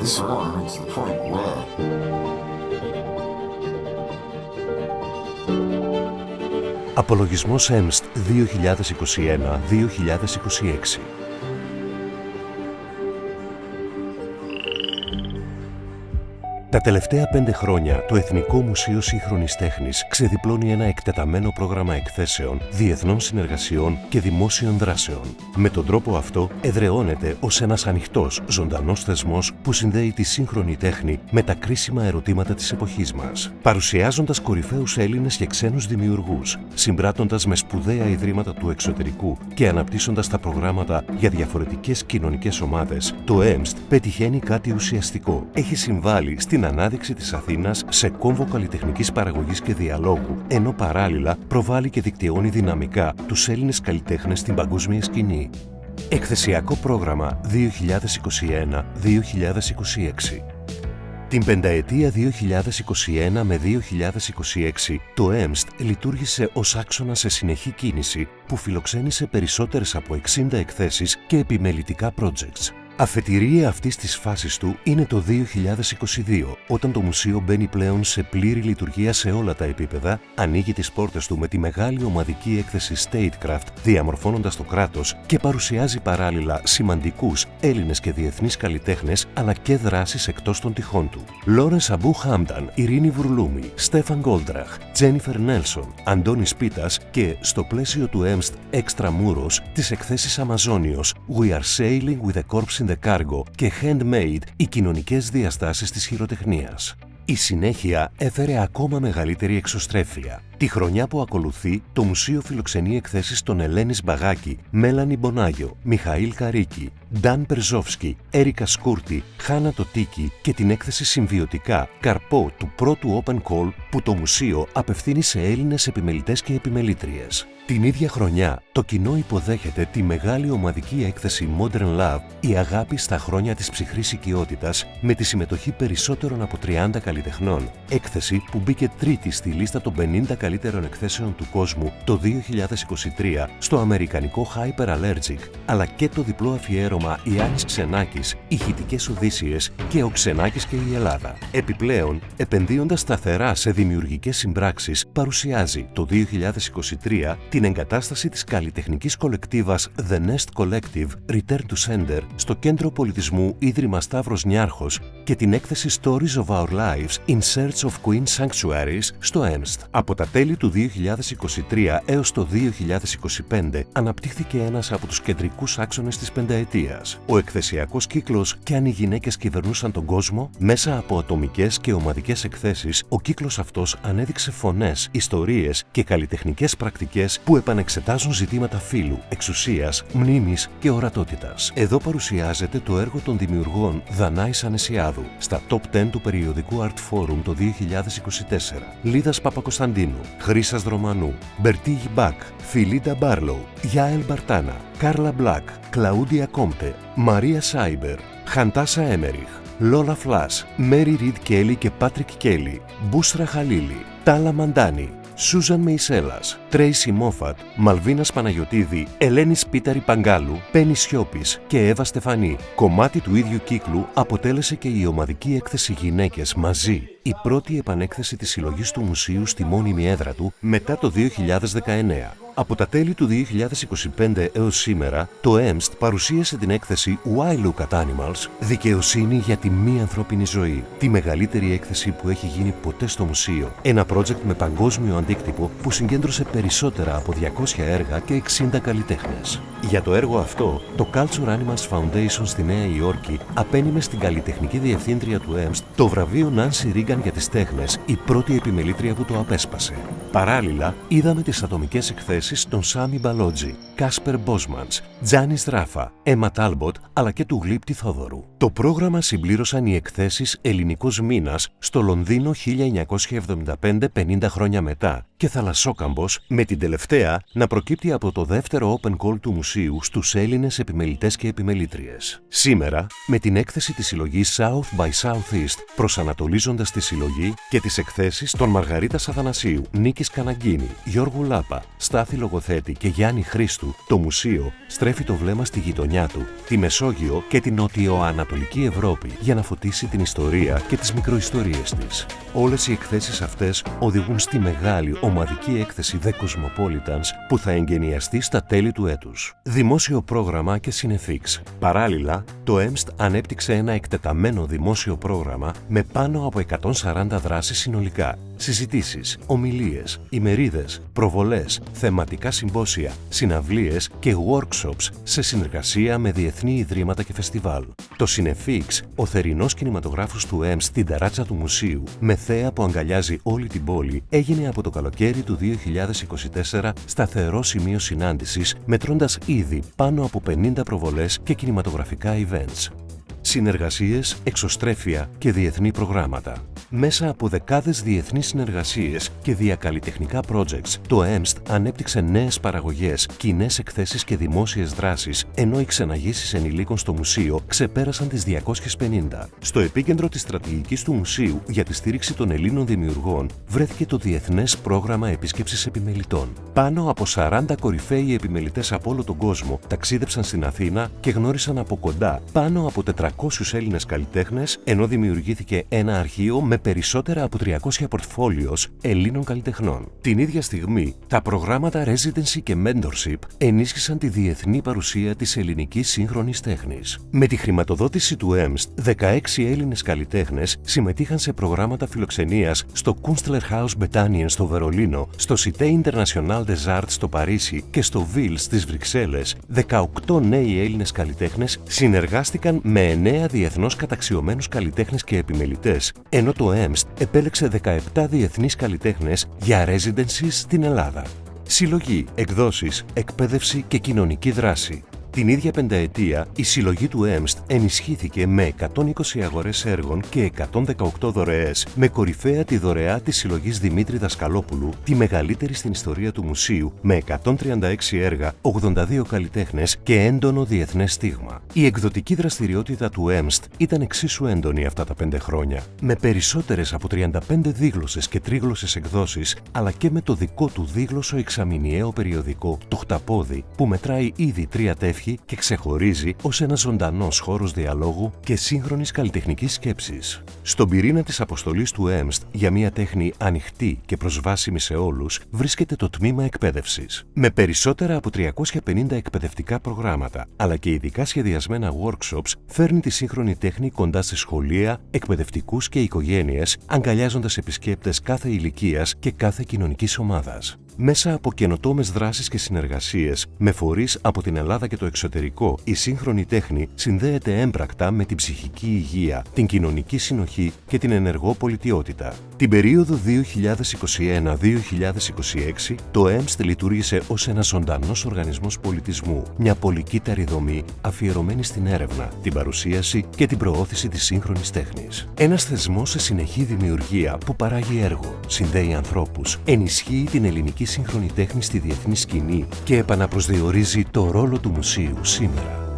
Cigar makes the point where Απολογισμός EMST 2021-2026. Τα τελευταία 5 χρόνια, το Εθνικό Μουσείο Σύγχρονης Τέχνης ξεδιπλώνει ένα εκτεταμένο πρόγραμμα εκθέσεων, διεθνών συνεργασιών και δημόσιων δράσεων. Με τον τρόπο αυτό, εδραιώνεται ως ένας ανοιχτός, ζωντανός θεσμός που συνδέει τη σύγχρονη τέχνη με τα κρίσιμα ερωτήματα της εποχής μας. Παρουσιάζοντας κορυφαίους Έλληνες και ξένους δημιουργούς, συμπράττοντας με σπουδαία ιδρύματα του εξωτερικού και αναπτύσσοντας τα προγράμματα για διαφορετικές κοινωνικές ομάδες, το EMST πετυχαίνει κάτι ουσιαστικό. Έχει συμβάλει στην ανάδειξη της Αθήνας σε κόμβο καλλιτεχνικής παραγωγής και διαλόγου, ενώ παράλληλα προβάλλει και δικτυώνει δυναμικά τους Έλληνες καλλιτέχνες στην παγκόσμια σκηνή. Εκθεσιακό πρόγραμμα 2021-2026. Την πενταετία 2021 με 2026, το EMST λειτουργήσε ως άξονα σε συνεχή κίνηση που φιλοξένησε περισσότερες από 60 εκθέσεις και επιμελητικά projects. Αφετηρία αυτής της φάσης του είναι το 2022, όταν το μουσείο μπαίνει πλέον σε πλήρη λειτουργία σε όλα τα επίπεδα, ανοίγει τις πόρτες του με τη μεγάλη ομαδική έκθεση Statecraft, διαμορφώνοντας το κράτος και παρουσιάζει παράλληλα σημαντικούς Έλληνες και διεθνείς καλλιτέχνες, αλλά και δράσεις εκτός των τυχών του. Λόρενς Αμπού Χάμταν, Ειρήνη Βουρλούμη, Στέφαν Γκόλτραχ, Τζένιφερ Νέλσον, Αντώνης Πίτας και, στο πλαίσιο του EMST Extra Muros, τις εκθέσεις Αμαζόνιος, We are sailing with a corpse in the cargo και Handmade, οι κοινωνικές διαστάσεις της χειροτεχνίας. Η συνέχεια έφερε ακόμα μεγαλύτερη εξωστρέφεια. Τη χρονιά που ακολουθεί, το μουσείο φιλοξενεί εκθέσεις των Ελένης Μπαγάκη, Μέλανη Μπονάγιο, Μιχαήλ Καρίκη, Νταν Περζόφσκι, Έρικα Σκούρτη, Χάνα Τοτίκη και την έκθεση Συμβιωτικά, καρπό του πρώτου Open Call που το μουσείο απευθύνει σε Έλληνες επιμελητές και επιμελήτριες. Την ίδια χρονιά, το κοινό υποδέχεται τη μεγάλη ομαδική έκθεση Modern Love, η αγάπη στα χρόνια της ψυχρής οικειότητας, με τη συμμετοχή περισσότερων από 30 καλλιτεχνών. Έκθεση που μπήκε τρίτη στη λίστα των 50 καλύτερων εκθέσεων του κόσμου το 2023 στο αμερικανικό Hyper Allergic, αλλά και το διπλό αφιέρωμα Ιάννης Ξενάκης, Ηχητικές Οδύσσιες και Ο Ξενάκης και η Ελλάδα. Επιπλέον, επενδύοντας σταθερά σε δημιουργικές συμπράξεις, παρουσιάζει το 2023 την εγκατάσταση της καλλιτεχνικής κολεκτίβας The Nest Collective Return to Sender στο Κέντρο Πολιτισμού Ίδρυμα Σταύρος Νιάρχος και την έκθεση Stories of Our Lives in Search of Queen Sanctuaries στο EMST. Από τα τέλη του 2023 έως το 2025 αναπτύχθηκε ένας από τους κεντρικούς άξονες της πενταετίας. Ο εκθεσιακός κύκλος «Κι αν οι γυναίκες κυβερνούσαν τον κόσμο», μέσα από ατομικές και ομαδικές εκθέσεις, ο κύκλος αυτός ανέδειξε φωνές, ιστορίες και καλλιτεχνικές πρακτικές που επανεξετάζουν ζητήματα φύλου, εξουσίας, μνήμης και ορατότητας. Εδώ παρουσιάζεται το έργο των δημιουργών Δανάης Ανεσιάδου στα Top 10 του περιοδικού Art Forum το 2024, Λίδας Παπακοσταντίνου, Χρύσας Δρομανού, Μπερτί Γιμπάκ, Φιλίντα Μπάρλοου, Γιάελ Μπαρτάνα, Κάρλα Μπλακ, Κλαούντια Κόμπτε, Μαρία Σάιμπερ, Χαντάσα Έμεριχ, Λόλα Φλάς, Μέρι Ριντ Κέλι και Πάτρικ Κέλι, Μπούστρα Χαλίλη, Τάλα Μαντάνη, Σούζαν Μεϊσέλας, Τρέισι Μόφατ, Μαλβίνας Παναγιωτίδη, Ελένη Σπίταρη Παγκάλου, Πέννη Σιώπης και Εύα Στεφανή. Κομμάτι του ίδιου κύκλου αποτέλεσε και η ομαδική έκθεση Γυναίκες μαζί, η πρώτη επανέκθεση της συλλογής του μουσείου στη μόνιμη έδρα του μετά το 2019. Από τα τέλη του 2025 έως σήμερα, το EMST παρουσίασε την έκθεση Why Look at Animals, δικαιοσύνη για τη μη ανθρώπινη ζωή, τη μεγαλύτερη έκθεση που έχει γίνει ποτέ στο μουσείο. Ένα project με παγκόσμιο αντίκτυπο που συγκέντρωσε περισσότερα από 200 έργα και 60 καλλιτέχνες. Για το έργο αυτό, το Culture Animals Foundation στη Νέα Υόρκη απένιμε στην καλλιτεχνική διευθύντρια του EMST το βραβείο Nancy Reagan για τις τέχνες, η πρώτη επιμελήτρια που το απέσπασε. Παράλληλα, είδαμε τις ατομικές εκθέσεις των Σάμι Μπαλότζι, Κάσπερ Μπόσμαντς, Τζάνις Ράφα, Έμα Τάλμποτ αλλά και του Γλύπτη Θόδωρου. Το πρόγραμμα συμπλήρωσαν οι εκθέσεις Ελληνικός Μήνας στο Λονδίνο 1975 50 χρόνια μετά και Θαλασσόκαμπος, με την τελευταία να προκύπτει από το δεύτερο Open Call του μουσείου στους Έλληνες επιμελητές και επιμελήτριες. Σήμερα, με την έκθεση της συλλογής South by Southeast, προσανατολίζοντας τη συλλογή και τις εκθέσεις των Μαργαρίτας Αθανασίου, Νίκης Νίκης Καναγκίνη, Γιώργου Λάπα, Στάθη Λογοθέτη και Γιάννη Χρήστου, το μουσείο στρέφει το βλέμμα στη γειτονιά του, τη Μεσόγειο και την νοτιοανατολική Ευρώπη, για να φωτίσει την ιστορία και τις μικροϊστορίες της. Όλες οι εκθέσεις αυτές οδηγούν στη μεγάλη ομαδική έκθεση The Cosmopolitans που θα εγκαινιαστεί στα τέλη του έτους. Δημόσιο πρόγραμμα και Cinefix. Παράλληλα, το EMST ανέπτυξε ένα εκτεταμένο δημόσιο πρόγραμμα με πάνω από 140 δράσεις συνολικά. Συζητήσεις, ομιλίες, ημερίδες, προβολές, θεματικά συμπόσια, συναυλίες και workshops σε συνεργασία με διεθνή ιδρύματα και φεστιβάλ. Το Cinefix, ο θερινός κινηματογράφος του EMST στην ταράτσα του μουσείου, με θέα που αγκαλιάζει όλη την πόλη, έγινε από το καλοκαίρι του 2024 σταθερό σημείο συνάντησης, μετρώντας ήδη πάνω από 50 προβολές και κινηματογραφικά events. Συνεργασίες, εξωστρέφεια και διεθνή προγράμματα. Μέσα από δεκάδες διεθνείς συνεργασίες και διακαλλιτεχνικά projects, το EMST ανέπτυξε νέες παραγωγές, κοινές εκθέσεις και δημόσιες δράσεις, ενώ οι ξεναγήσεις ενηλίκων στο μουσείο ξεπέρασαν τις 250. Στο επίκεντρο της στρατηγικής του μουσείου για τη στήριξη των Ελλήνων δημιουργών βρέθηκε το Διεθνές Πρόγραμμα Επίσκεψης Επιμελητών. Πάνω από 40 κορυφαίοι επιμελητές από όλο τον κόσμο ταξίδεψαν στην Αθήνα και γνώρισαν από κοντά πάνω από 400 Έλληνες καλλιτέχνες, ενώ δημιουργήθηκε ένα αρχείο με περισσότερα από 300 πορτφόλιος Ελλήνων καλλιτεχνών. Την ίδια στιγμή, τα προγράμματα Residency και Mentorship ενίσχυσαν τη διεθνή παρουσία της ελληνικής σύγχρονης τέχνης. Με τη χρηματοδότηση του EMST, 16 Έλληνες καλλιτέχνες συμμετείχαν σε προγράμματα φιλοξενίας στο Kunstlerhaus Bethanien στο Βερολίνο, στο Cité International des Arts στο Παρίσι και στο Ville στις Βρυξέλλες. 18 νέοι Έλληνες καλλιτέχνες συνεργάστηκαν με 9 διεθνώς καταξιωμένους καλλιτέχνες και επιμελητές, ενώ το EMST επέλεξε 17 διεθνείς καλλιτέχνες για residencies στην Ελλάδα. Συλλογή, εκδόσεις, εκπαίδευση και κοινωνική δράση. Την ίδια πενταετία, η συλλογή του EMST ενισχύθηκε με 120 αγορές έργων και 118 δωρεές, με κορυφαία τη δωρεά της συλλογής Δημήτρη Δασκαλόπουλου, τη μεγαλύτερη στην ιστορία του μουσείου, με 136 έργα, 82 καλλιτέχνες και έντονο διεθνές στίγμα. Η εκδοτική δραστηριότητα του EMST ήταν εξίσου έντονη αυτά τα 5 χρόνια, με περισσότερες από 35 δίγλωσσες και τρίγλωσσες εκδόσεις, αλλά και με το δικό του δίγλωσσο εξαμηνιαίο περιοδικό, το Χταπόδι, που μετράει ήδη 3 τεύχη και ξεχωρίζει ως ένας ζωντανός χώρος διαλόγου και σύγχρονης καλλιτεχνικής σκέψης. Στον πυρήνα της αποστολής του EMST για μια τέχνη ανοιχτή και προσβάσιμη σε όλους βρίσκεται το τμήμα εκπαίδευσης. Με περισσότερα από 350 εκπαιδευτικά προγράμματα, αλλά και ειδικά σχεδιασμένα workshops, φέρνει τη σύγχρονη τέχνη κοντά σε σχολεία, εκπαιδευτικούς και οικογένειες, αγκαλιάζοντας επισκέπτες κάθε ηλικίας και κάθε κοινωνικής ομάδας. Μέσα από καινοτόμες δράσεις και συνεργασίες με φορείς από την Ελλάδα και το εξωτερικό, η σύγχρονη τέχνη συνδέεται έμπρακτα με την ψυχική υγεία, την κοινωνική συνοχή και την ενεργό πολιτιότητα. Την περίοδο 2021-2026, το EMST λειτουργήσε ως ένας ζωντανός οργανισμός πολιτισμού, μια πολυκύτταρη δομή αφιερωμένη στην έρευνα, την παρουσίαση και την προώθηση της σύγχρονης τέχνης. Ένας θεσμός σε συνεχή δημιουργία που παράγει έργο, συνδέει ανθρώπους, ενισχύει την ελληνική σύγχρονη τέχνη στη διεθνή σκηνή και επαναπροσδιορίζει το ρόλο του μουσείου σήμερα.